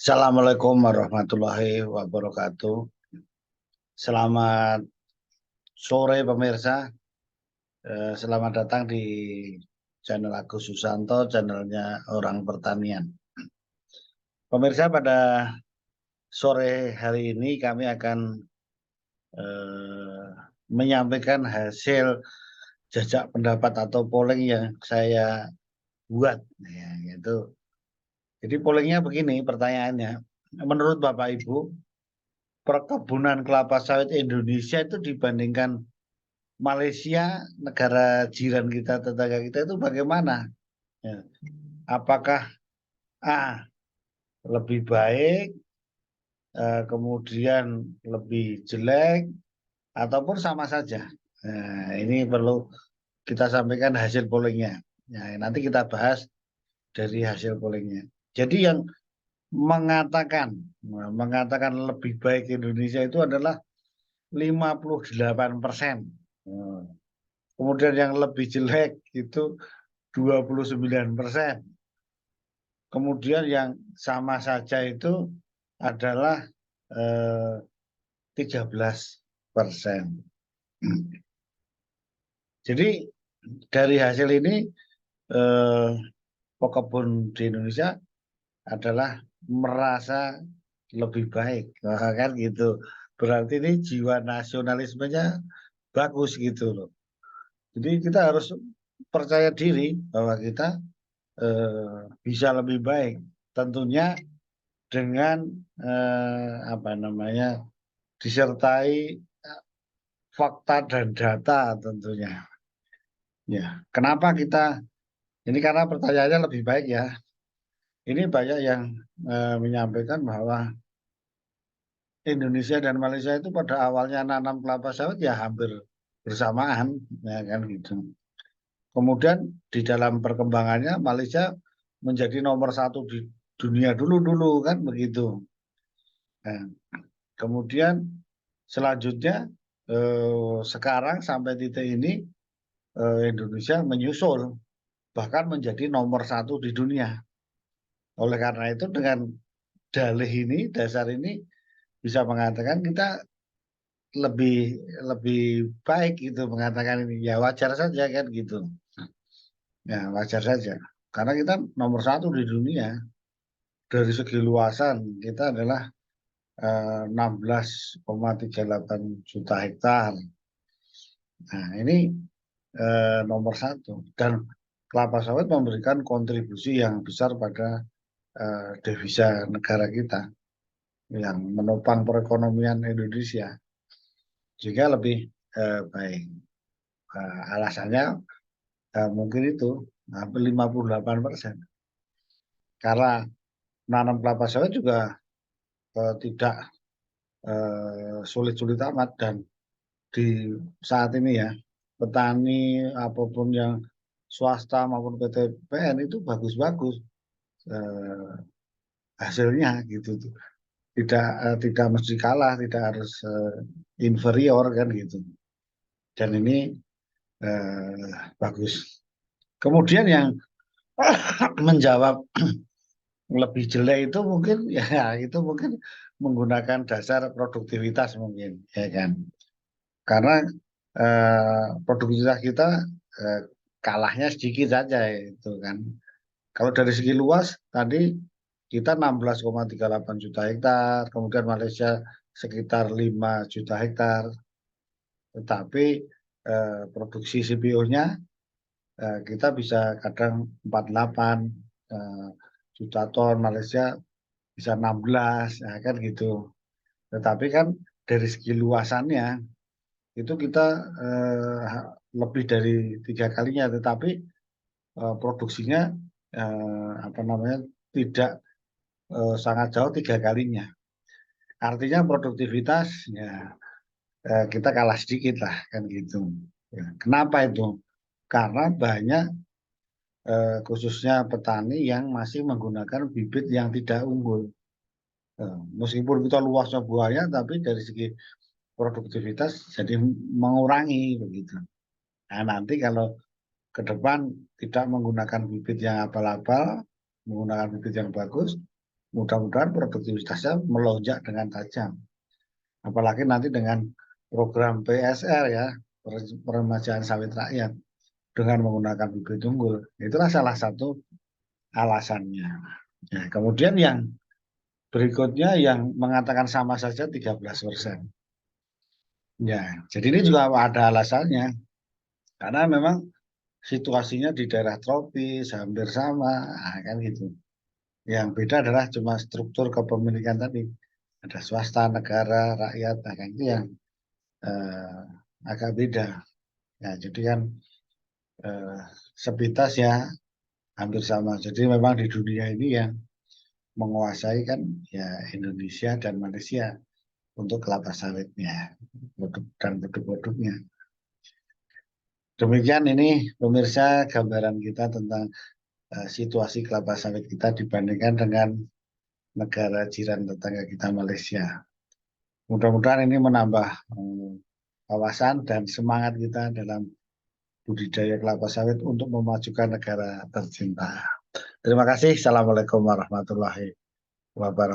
Assalamualaikum warahmatullahi wabarakatuh. Selamat sore pemirsa. Selamat datang di channel Agus Susanto, channelnya Orang Pertanian. Pemirsa, pada sore hari ini kami akan menyampaikan hasil jajak pendapat atau polling yang saya buat. Ya, gitu. Jadi pollingnya begini pertanyaannya. Menurut Bapak Ibu, perkebunan kelapa sawit Indonesia itu dibandingkan Malaysia, negara jiran kita, tetangga kita itu bagaimana? Ya. Apakah A, lebih baik, kemudian lebih jelek, ataupun sama saja? Nah, ini perlu kita sampaikan hasil pollingnya. Nah, nanti kita bahas dari hasil pollingnya. Jadi yang mengatakan lebih baik Indonesia itu adalah 58%. Kemudian yang lebih jelek itu 29%. Kemudian yang sama saja itu adalah 13%. Jadi dari hasil ini pekebun di Indonesia adalah merasa lebih baik, kan gitu. Berarti ini jiwa nasionalismenya bagus gitu loh. Jadi kita harus percaya diri bahwa kita bisa lebih baik, tentunya dengan disertai fakta dan data tentunya. Ya, kenapa kita ini, karena pertanyaannya lebih baik ya. Ini banyak yang menyampaikan bahwa Indonesia dan Malaysia itu pada awalnya nanam kelapa sawit ya hampir bersamaan, ya kan gitu. Kemudian di dalam perkembangannya Malaysia menjadi nomor satu di dunia dulu kan begitu. Nah, kemudian selanjutnya sekarang sampai titik ini Indonesia menyusul bahkan menjadi nomor satu di dunia. Oleh karena itu dengan dasar ini bisa mengatakan kita lebih lebih baik gitu mengatakan ini, ya wajar saja kan gitu. Ya wajar saja karena kita nomor satu di dunia dari segi luasan. Kita adalah 16,38 juta hektar. Nah, ini nomor satu. Dan kelapa sawit memberikan kontribusi yang besar pada devisa negara kita yang menopang perekonomian Indonesia. Jika lebih baik. Alasannya mungkin itu hampir 58%. Karena nanam kelapa sawit juga tidak sulit-sulit amat, dan di saat ini ya petani apapun yang swasta maupun PT PN itu bagus-bagus hasilnya gitu tuh. Tidak mesti kalah, tidak harus inferior kan gitu. Dan ini bagus. Kemudian yang menjawab lebih jelek itu mungkin ya itu mungkin menggunakan dasar produktivitas mungkin, ya kan. Karena produktivitas kita eh, kalahnya sedikit saja itu kan. Kalau dari segi luas tadi kita 16,38 juta hektar, kemudian Malaysia sekitar 5 juta hektar. Tetapi produksi CPO-nya kita bisa kadang 48 juta ton, Malaysia bisa 16, ya kan gitu. Tetapi kan dari segi luasannya itu kita lebih dari 3 kalinya, tetapi produksinya tidak sangat jauh 3 kalinya. Artinya produktivitas ya kita kalah sedikit lah kan gitu. Ya, kenapa itu? Karena banyak khususnya petani yang masih menggunakan bibit yang tidak unggul. Meskipun kita luasnya buahnya, tapi dari segi produktivitas jadi mengurangi begitu. Nah, nanti kalau ke depan tidak menggunakan bibit yang abal-abal, menggunakan bibit yang bagus, mudah-mudahan produktivitasnya melonjak dengan tajam. Apalagi nanti dengan program PSR ya, peremajaan sawit rakyat dengan menggunakan bibit unggul. Itulah salah satu alasannya. Ya, kemudian yang berikutnya yang mengatakan sama saja 13%. Ya, jadi ini juga ada alasannya. Karena memang situasinya di daerah tropis hampir sama, kan gitu. Yang beda adalah cuma struktur kepemilikan tadi. Ada swasta, negara, rakyat, kan itu yang eh, agak beda. Ya, jadi kan eh, sepintas ya hampir sama. Jadi memang di dunia ini yang menguasai kan ya Indonesia dan Malaysia untuk kelapa sawitnya dan produk-produknya. Demikian ini pemirsa gambaran kita tentang situasi kelapa sawit kita dibandingkan dengan negara jiran tetangga kita Malaysia. Mudah-mudahan ini menambah wawasan dan semangat kita dalam budidaya kelapa sawit untuk memajukan negara tercinta. Terima kasih. Assalamualaikum warahmatullahi wabarakatuh.